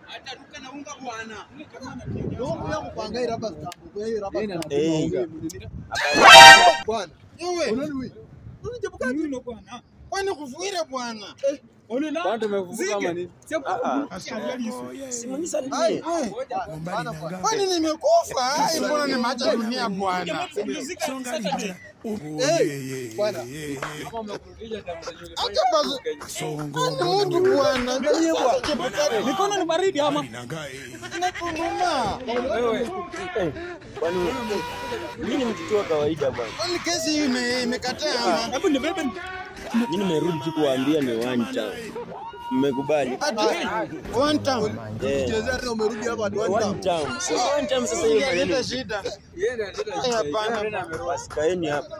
Hata duka na unga bwana. Ndio kupanga hii raba stamp. Kwa hii raba stamp. Bwana. Wewe. Unani Unajebuka nini bwana? Kwani kufuira bwana? Kwani tumevuka kama nini? Simamisha nini? Kwani nimekufa? Mbona nimeacha dunia bwana? bwana. Acha basi. Kwani mtu bwana? Mikono ni baridi ama? Natunduma. Wewe. Kwani mimi mtoto wa kawaida bwana. Kwani kesi hii imekataa ama? Hebu nibebe. Mimi nimerudi tu kuambia ni one time. Mmekubali? One time. Cheza leo umerudi hapa one One time. Sasa one time sasa hiyo Yeye shida. Hapana. Kaeni hapa.